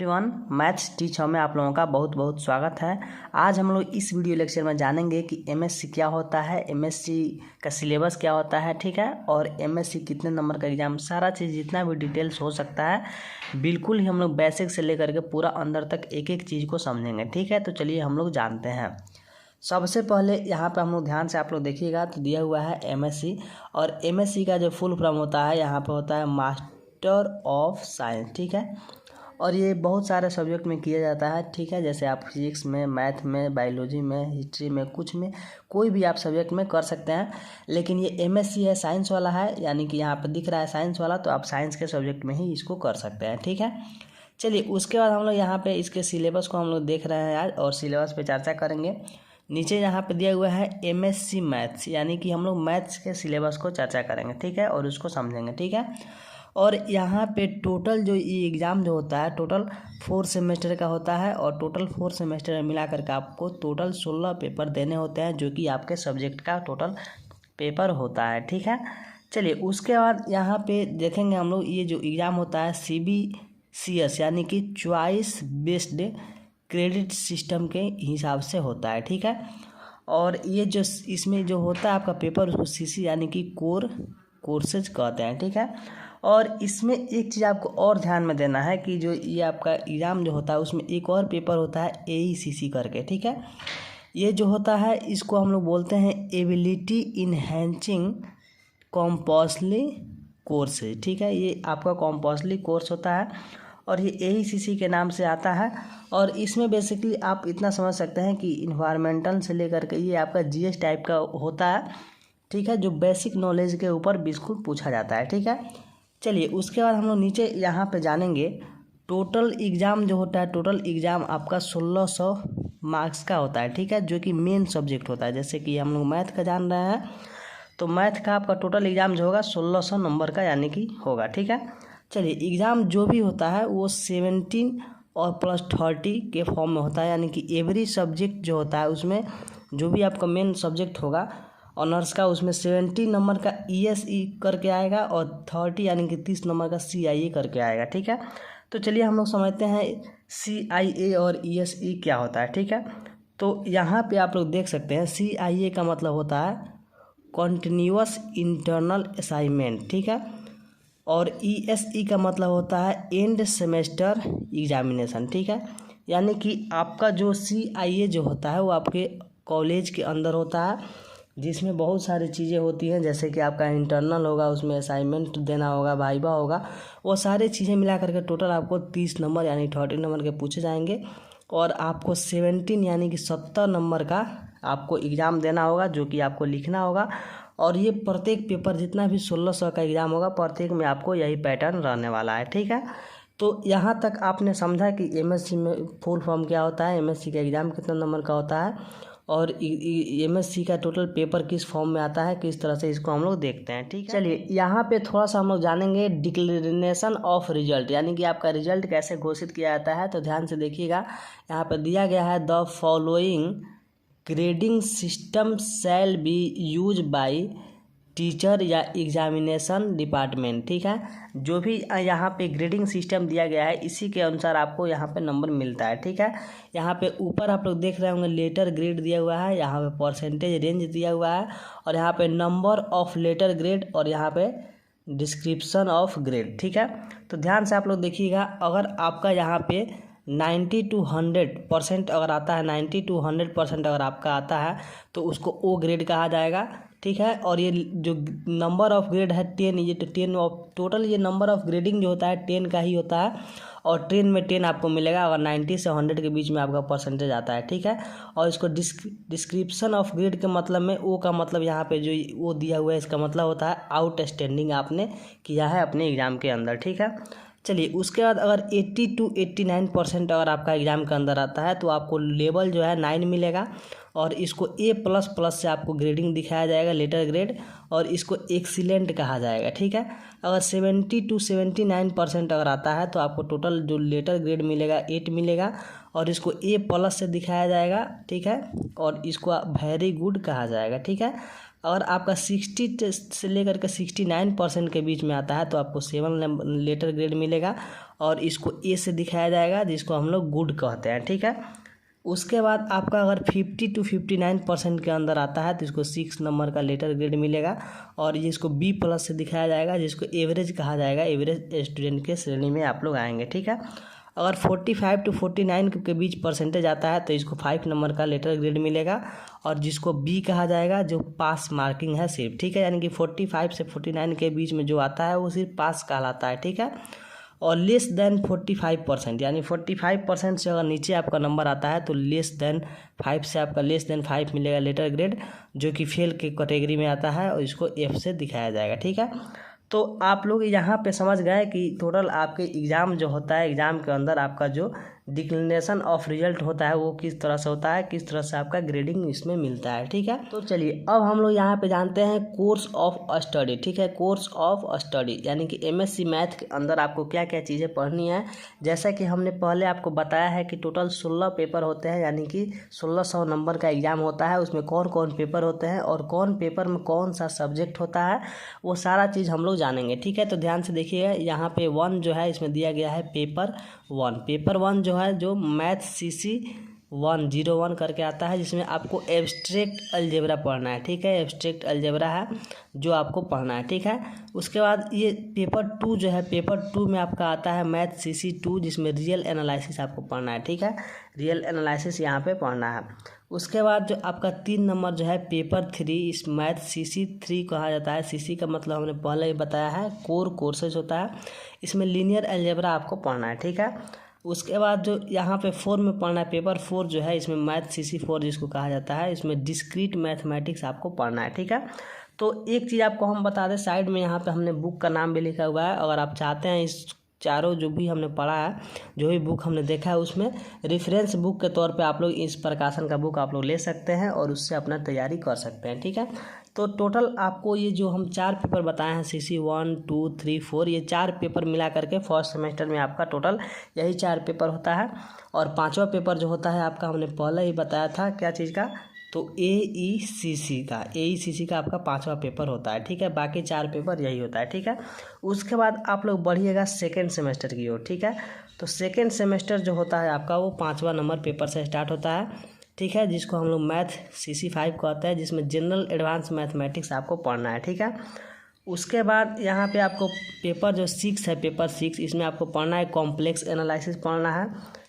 Everyone, maths teacher में आप लोगों का बहुत बहुत स्वागत है। आज हम लोग इस वीडियो लेक्चर में जानेंगे कि एमएससी क्या होता है, एमएससी का सिलेबस क्या होता है, ठीक है, और एमएससी कितने नंबर का एग्ज़ाम, सारा चीज़ जितना भी डिटेल्स हो सकता है बिल्कुल ही हम लोग बेसिक से लेकर के पूरा अंदर तक एक एक चीज़ को समझेंगे, ठीक है। तो चलिए हम लोग जानते हैं। सबसे पहले यहाँ पे हम लोग ध्यान से आप लोग देखिएगा तो दिया हुआ है एमएससी, और एमएससी का जो फुल फॉर्म होता है यहाँ पे होता है मास्टर ऑफ साइंस, ठीक है। और ये बहुत सारे सब्जेक्ट में किया जाता है, ठीक है, जैसे आप फिजिक्स में, मैथ में, बायोलॉजी में, हिस्ट्री में, कुछ में, कोई भी आप सब्जेक्ट में कर सकते हैं। लेकिन ये एमएससी है, साइंस वाला है, यानी कि यहाँ पर दिख रहा है साइंस वाला, तो आप साइंस के सब्जेक्ट में ही इसको कर सकते हैं, ठीक है। चलिए उसके बाद हम लोग यहाँ पे इसके सिलेबस को हम लोग देख रहे हैं आज, और सिलेबस पे चर्चा करेंगे। नीचे यहाँ पे दिया हुआ है एमएससी मैथ्स, यानी कि हम लोग मैथ्स के सिलेबस को चर्चा करेंगे, ठीक है, और उसको समझेंगे, ठीक है। और यहाँ पे टोटल जो ये एग्ज़ाम जो होता है टोटल 4 सेमेस्टर का होता है, और टोटल 4 सेमेस्टर में मिला करके आपको टोटल 16 पेपर देने होते हैं, जो कि आपके सब्जेक्ट का टोटल पेपर होता है, ठीक है। चलिए उसके बाद यहाँ पे देखेंगे हम लोग, ये जो एग्ज़ाम होता है CBCS यानी कि चॉइस बेस्ड क्रेडिट सिस्टम के हिसाब से होता है, ठीक है। और ये जो इसमें जो होता है आपका पेपर, उसको CC यानी कि कोर्सेज कहते हैं, ठीक है। और इसमें एक चीज़ आपको और ध्यान में देना है कि जो ये आपका एग्ज़ाम जो होता है उसमें एक और पेपर होता है AECC करके, ठीक है। ये जो होता है इसको हम लोग बोलते हैं एबिलिटी इनहेंसिंग कंपल्सरी कोर्सेज, ठीक है। ये आपका कंपल्सरी कोर्स होता है और ये AECC के नाम से आता है। और इसमें बेसिकली आप इतना समझ सकते हैं कि इन्वायरमेंटल से लेकर के ये आपका GS टाइप का होता है, ठीक है, जो बेसिक नॉलेज के ऊपर बिल्कुल पूछा जाता है, ठीक है। चलिए उसके बाद हम लोग नीचे यहाँ पे जानेंगे टोटल एग्ज़ाम जो होता है, टोटल एग्ज़ाम आपका 1600 मार्क्स का होता है, ठीक है, जो कि मेन सब्जेक्ट होता है। जैसे कि हम लोग मैथ का जान रहे हैं, तो मैथ का आपका टोटल एग्ज़ाम जो होगा 1600 नंबर का यानी कि होगा, ठीक है। चलिए एग्ज़ाम जो भी होता है वो 17 और +30 के फॉर्म में होता है, यानी कि एवरी सब्जेक्ट जो होता है उसमें जो भी आपका मेन सब्जेक्ट होगा ऑनर्स का, उसमें 70 नंबर का ESE करके आएगा और 30 यानी कि 30 नंबर का CIA करके आएगा, ठीक है। तो चलिए हम लोग समझते हैं CIA और ESE क्या होता है, ठीक है। तो यहाँ पे आप लोग देख सकते हैं CIA का मतलब होता है कॉन्टिन्यूअस इंटरनल असाइनमेंट, ठीक है, और ESE का मतलब होता है एंड सेमेस्टर एग्जामिनेशन, ठीक है। यानी कि आपका जो CIA जो होता है वो आपके कॉलेज के अंदर होता है, जिसमें बहुत सारी चीज़ें होती हैं, जैसे कि आपका इंटरनल होगा, उसमें असाइनमेंट देना होगा, वाइवा होगा, वो सारी चीज़ें मिला करके टोटल आपको 30 नंबर यानी 30 नंबर के पूछे जाएंगे। और आपको 17 यानी कि 70 नंबर का आपको एग्ज़ाम देना होगा, जो कि आपको लिखना होगा। और ये प्रत्येक पेपर जितना भी 1600 का एग्ज़ाम होगा, प्रत्येक में आपको यही पैटर्न रहने वाला है, ठीक है। तो यहाँ तक आपने समझा कि एमएससी में फुल फॉर्म क्या होता है, एमएससी का एग्ज़ाम कितना नंबर का होता है, और एमएससी का टोटल पेपर किस फॉर्म में आता है, किस तरह से इसको हम लोग देखते हैं, ठीक है। चलिए यहाँ पे थोड़ा सा हम लोग जानेंगे डिक्लेरेशन ऑफ रिजल्ट, यानी कि आपका रिजल्ट कैसे घोषित किया जाता है। तो ध्यान से देखिएगा, यहाँ पे दिया गया है the following grading system shall be use by teacher या एग्जामिनेशन डिपार्टमेंट, ठीक है। जो भी यहाँ पे ग्रेडिंग सिस्टम दिया गया है इसी के अनुसार आपको यहाँ पे नंबर मिलता है, ठीक है। यहाँ पे ऊपर आप लोग देख रहे होंगे लेटर ग्रेड दिया हुआ है, यहाँ पे परसेंटेज रेंज दिया हुआ है, और यहाँ पे नंबर ऑफ लेटर ग्रेड, और यहाँ पे डिस्क्रिप्शन ऑफ ग्रेड, ठीक है। तो ध्यान से आप लोग देखिएगा, अगर आपका यहाँ पे 90 to 100% अगर आता है, 90 to 100% अगर आपका आता है तो उसको O ग्रेड कहा जाएगा, ठीक है। और ये जो नंबर ऑफ ग्रेड है 10, ये तो 10 ऑफ टोटल, ये नंबर ऑफ ग्रेडिंग जो होता है 10 का ही होता है, और 10 में 10 आपको मिलेगा अगर 90 से 100 के बीच में आपका परसेंटेज आता है, ठीक है। और इसको डिस्क्रिप्शन ऑफ ग्रेड के मतलब में O का मतलब यहाँ पे जो O दिया हुआ है इसका मतलब होता है आउटस्टैंडिंग आपने किया है अपने एग्ज़ाम के अंदर, ठीक है। चलिए उसके बाद अगर 80 to 89% अगर आपका एग्ज़ाम के अंदर आता है तो आपको लेवल जो है 9 मिलेगा, और इसको A++ से आपको ग्रेडिंग दिखाया जाएगा, लेटर ग्रेड, और इसको एक्सीलेंट कहा जाएगा, ठीक है। अगर 70 to 79% अगर आता है तो आपको टोटल जो लेटर ग्रेड मिलेगा 8 मिलेगा, और इसको A+ से दिखाया जाएगा, ठीक है, और इसको वेरी गुड कहा जाएगा, ठीक है। अगर आपका 60 से लेकर के 69% के बीच में आता है तो आपको 7 लेटर ग्रेड मिलेगा और इसको ए से दिखाया जाएगा, जिसको हम लोग गुड कहते हैं, ठीक है। उसके बाद आपका अगर 50 to 59% के अंदर आता है तो इसको 6 नंबर का लेटर ग्रेड मिलेगा और जिसको बी प्लस से दिखाया जाएगा, जिसको एवरेज कहा जाएगा, एवरेज स्टूडेंट के श्रेणी में आप लोग आएंगे, ठीक है। अगर 45 to 49 के बीच परसेंटेज आता है तो इसको 5 नंबर का लेटर ग्रेड मिलेगा और जिसको बी कहा जाएगा, जो पास मार्किंग है सिर्फ, ठीक है। यानी कि 45 से 49 के बीच में जो आता है वो सिर्फ पास कहलाता है, ठीक है। और लेस देन 45%, यानी 45% से अगर नीचे आपका नंबर आता है तो लेस देन 5 से आपका लेस देन 5 मिलेगा लेटर ग्रेड, जो कि फेल के कैटेगरी में आता है और इसको एफ से दिखाया जाएगा, ठीक है। तो आप लोग यहाँ पे समझ गए कि टोटल आपके एग्ज़ाम जो होता है, एग्ज़ाम के अंदर आपका जो डिक्लेरेशन ऑफ रिजल्ट होता है वो किस तरह से होता है, किस तरह से आपका ग्रेडिंग इसमें मिलता है, ठीक है। तो चलिए अब हम लोग यहाँ पे जानते हैं कोर्स ऑफ स्टडी, ठीक है। कोर्स ऑफ स्टडी यानी कि एमएससी मैथ के अंदर आपको क्या क्या चीज़ें पढ़नी है। जैसा कि हमने पहले आपको बताया है कि टोटल 16 पेपर होते हैं, यानी कि 1600 नंबर का एग्ज़ाम होता है। उसमें कौन कौन पेपर होते हैं और कौन पेपर में कौन सा सब्जेक्ट होता है, वो सारा चीज़ हम लोग जानेंगे, ठीक है। तो ध्यान से देखिएगा, यहाँ पे 1 जो है इसमें दिया गया है पेपर 1। पेपर 1 जो है, जो मैथ CC 101 करके आता है, जिसमें आपको एब्स्ट्रैक्ट अलजेब्रा पढ़ना है, ठीक है। एब्स्ट्रैक्ट अलजेब्रा है जो आपको पढ़ना है, ठीक है। उसके बाद ये पेपर 2 जो है, पेपर 2 में आपका आता है मैथ CC 2, जिसमें रियल एनालिसिस आपको पढ़ना है, ठीक है। रियल एनालिसिस यहाँ पे पढ़ना है। उसके बाद जो आपका 3 नंबर जो है पेपर 3, इस मैथ CC 3 कहा जाता है। CC का मतलब हमने पहले ही बताया है, कोर कोर्सेज होता है। इसमें लीनियर अलजेब्रा आपको पढ़ना है, ठीक है। उसके बाद जो यहाँ पे 4 में पढ़ना है, पेपर 4 जो है, इसमें मैथ CC 4 जिसको कहा जाता है, इसमें डिस्क्रीट मैथमेटिक्स आपको पढ़ना है, ठीक है। तो एक चीज़ आपको हम बता दें, साइड में यहाँ पे हमने बुक का नाम भी लिखा हुआ है। अगर आप चाहते हैं इस चारों जो भी हमने पढ़ा है, जो भी बुक हमने देखा है, उसमें रेफरेंस बुक के तौर पे आप लोग इस प्रकाशन का बुक आप लोग ले सकते हैं और उससे अपना तैयारी कर सकते हैं, ठीक है। तो टोटल आपको ये जो हम 4 पेपर बताए हैं, CC 1, 2, 3, 4, ये 4 पेपर मिला करके फर्स्ट सेमेस्टर में आपका टोटल यही 4 पेपर होता है। और 5वां पेपर जो होता है आपका, हमने पहले ही बताया था क्या चीज़ का, तो AECC का आपका 5वां पेपर होता है, ठीक है। बाकी 4 पेपर यही होता है, ठीक है। उसके बाद आप लोग बढ़िएगा सेकेंड सेमेस्टर की ओर, ठीक है। तो सेकेंड सेमेस्टर जो होता है आपका, वो 5वां नंबर पेपर से स्टार्ट होता है, ठीक है, जिसको हम लोग मैथ CC 5 कहते हैं, जिसमें जनरल एडवांस मैथमेटिक्स आपको पढ़ना है, ठीक है। उसके बाद यहाँ पे आपको पेपर जो 6 है, पेपर 6, इसमें आपको पढ़ना है कॉम्प्लेक्स एनालिसिस पढ़ना है,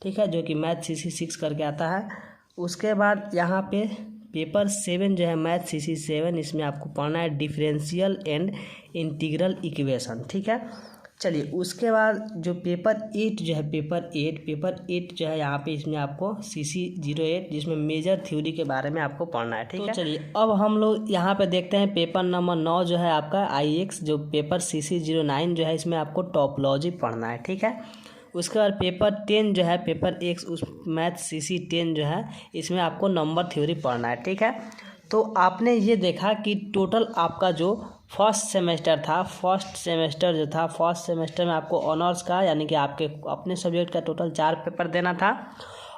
ठीक है, जो कि मैथ CC 6 करके आता है। उसके बाद यहाँ पे पेपर 7 जो है, मैथ CC 7, इसमें आपको पढ़ना है डिफरेंशियल एंड इंटीग्रल इक्वेशन, ठीक है। चलिए उसके बाद जो पेपर 8 जो है, पेपर 8 जो है यहाँ पे, इसमें आपको CC 08, जिसमें मेजर थ्योरी के बारे में आपको पढ़ना है, ठीक है। चलिए अब हम लोग यहाँ पे देखते हैं पेपर नंबर 9 जो है आपका IX, जो पेपर CC 09 जो है, इसमें आपको टॉपोलॉजी पढ़ना है, ठीक है। उसके बाद पेपर 10 जो है, पेपर X, उस मैथ CC 10 जो है, इसमें आपको नंबर थ्योरी पढ़ना है, ठीक है। तो आपने ये देखा कि टोटल आपका जो फर्स्ट सेमेस्टर था, फर्स्ट सेमेस्टर में आपको ऑनर्स का, यानी कि आपके अपने सब्जेक्ट का टोटल 4 पेपर देना था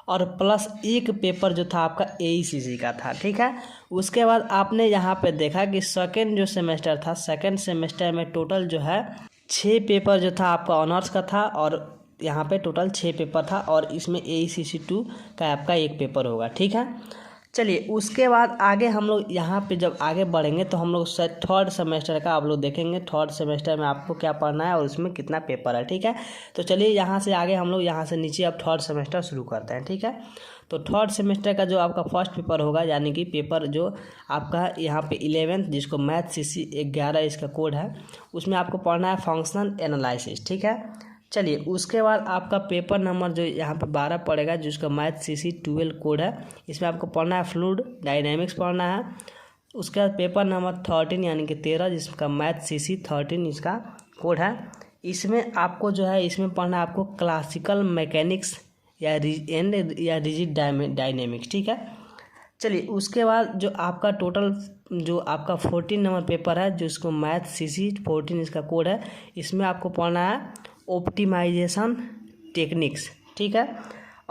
और प्लस 1 पेपर जो था आपका AECC का था, ठीक है। उसके बाद आपने यहाँ पे देखा कि सेकेंड जो सेमेस्टर था, सेकेंड सेमेस्टर में टोटल जो है 6 पेपर जो था आपका ऑनर्स का था और यहाँ पे टोटल 6 पेपर था और इसमें AECC 2 का आपका 1 पेपर होगा, ठीक है। चलिए उसके बाद आगे हम लोग यहाँ पे जब आगे बढ़ेंगे तो हम लोग थर्ड सेमेस्टर का आप लोग देखेंगे, थर्ड सेमेस्टर में आपको क्या पढ़ना है और उसमें कितना पेपर है, ठीक है। तो चलिए यहाँ से आगे हम लोग यहाँ से नीचे अब थर्ड सेमेस्टर शुरू करते हैं, ठीक है। तो थर्ड सेमेस्टर का जो आपका फर्स्ट पेपर होगा, यानी कि पेपर जो आपका यहाँ पे 11th, जिसको मैथ CC 11 इसका कोड है, उसमें आपको पढ़ना है फंक्शनल एनालिसिस, ठीक है। चलिए उसके बाद आपका पेपर नंबर जो यहाँ पे 12 पड़ेगा, जिसका मैथ CC 12 कोड है, इसमें आपको पढ़ना है फ्लूइड डायनेमिक्स पढ़ना है। उसके बाद पेपर नंबर 13 यानी कि 13, जिसका मैथ CC 13 इसका कोड है, इसमें आपको जो है, इसमें पढ़ना है आपको क्लासिकल मैकेनिक्स या रिजिड डायनेमिक्स, ठीक है। चलिए उसके बाद जो आपका टोटल जो आपका 14 नंबर पेपर है, जिसको मैथ CC 14 इसका कोड है, इसमें आपको पढ़ना है ऑप्टिमाइजेशन टेक्निक्स, ठीक है।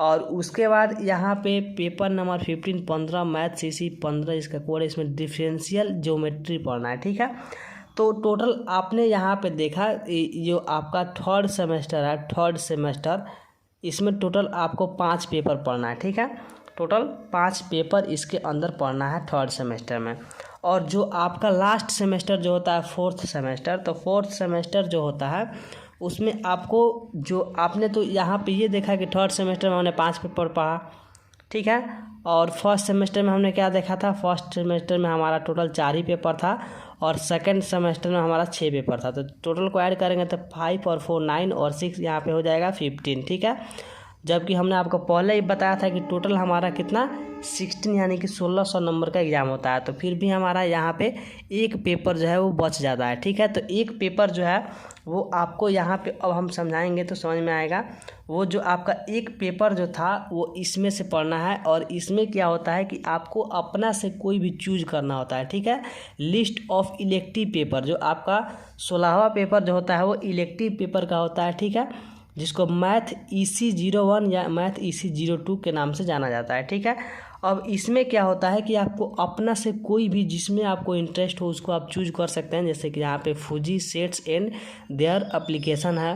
और उसके बाद यहाँ पे पेपर नंबर 15 15 मैथ CC 15 इसका कोड है, इसमें डिफरेंशियल ज्योमेट्री पढ़ना है। ठीक है, तो टोटल आपने यहाँ पे देखा जो आपका थर्ड सेमेस्टर है, थर्ड सेमेस्टर, इसमें टोटल आपको 5 पेपर पढ़ना है। ठीक है, टोटल 5 पेपर इसके अंदर पढ़ना है थर्ड सेमेस्टर में। और जो आपका लास्ट सेमेस्टर जो होता है फोर्थ सेमेस्टर, तो फोर्थ सेमेस्टर जो होता है उसमें आपको जो आपने तो यहाँ पे ये देखा कि थर्ड सेमेस्टर में हमने 5 पेपर पढ़ा। ठीक है, और फर्स्ट सेमेस्टर में हमने क्या देखा था, फर्स्ट सेमेस्टर में हमारा टोटल 4 ही पेपर था और सेकंड सेमेस्टर में हमारा 6 पेपर था। तो टोटल को ऐड करेंगे तो 5 और 4 9 और 6 यहाँ पे हो जाएगा 15। ठीक है, जबकि हमने आपको पहले ही बताया था कि टोटल हमारा कितना 16 यानी कि 1600 नंबर का एग्ज़ाम होता है। तो फिर भी हमारा यहाँ पे एक पेपर जो है वो बच जाता है। ठीक है, तो एक पेपर जो है वो आपको यहाँ पे अब हम समझाएंगे तो समझ में आएगा। वो जो आपका एक पेपर जो था वो इसमें से पढ़ना है और इसमें क्या होता है कि आपको अपना से कोई भी चूज करना होता है। ठीक है, लिस्ट ऑफ इलेक्टिव पेपर, जो आपका 16वां पेपर जो होता है वो इलेक्टिव पेपर का होता है। ठीक है, जिसको मैथ EC 01 या मैथ EC 02 के नाम से जाना जाता है। ठीक है, अब इसमें क्या होता है कि आपको अपना से कोई भी जिसमें आपको इंटरेस्ट हो उसको आप चूज कर सकते हैं। जैसे कि यहाँ पे Fuji sets and their application है,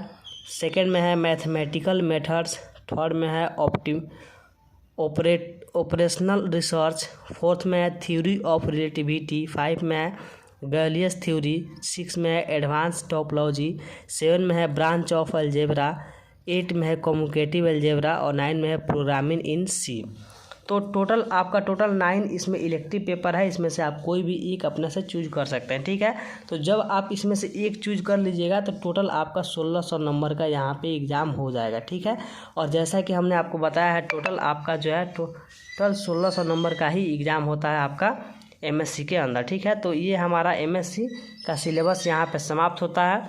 सेकंड में है मैथमेटिकल मेथड्स, थर्ड में है ऑपरेशनल रिसर्च, फोर्थ में है थ्योरी ऑफ रिलेटिविटी, 5 में है गैलियस थ्योरी, 6 में है एडवांस टोपोलॉजी, 7 में है ब्रांच ऑफ अलजेब्रा, 8 में है कम्यूटेटिव अलजेब्रा और 9 में है प्रोग्रामिंग इन C। तो टोटल आपका टोटल 9 इसमें इलेक्टिव पेपर है, इसमें से आप कोई भी एक अपने से चूज कर सकते हैं। ठीक है, तो जब आप इसमें से एक चूज कर लीजिएगा तो टोटल आपका 1600 नंबर का यहाँ पे एग्ज़ाम हो जाएगा। ठीक है, और जैसा कि हमने आपको बताया है टोटल आपका जो है टोटल 1600 नंबर का ही एग्ज़ाम होता है आपका MSc के अंदर। ठीक है, तो ये हमारा MSc का सिलेबस यहाँ पे समाप्त होता है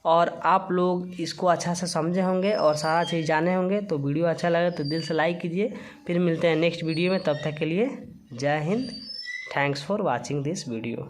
और आप लोग इसको अच्छा से समझे होंगे और सारा चीज़ जाने होंगे। तो वीडियो अच्छा लगे तो दिल से लाइक कीजिए। फिर मिलते हैं नेक्स्ट वीडियो में, तब तक के लिए जय Hind. Thanks for watching this video.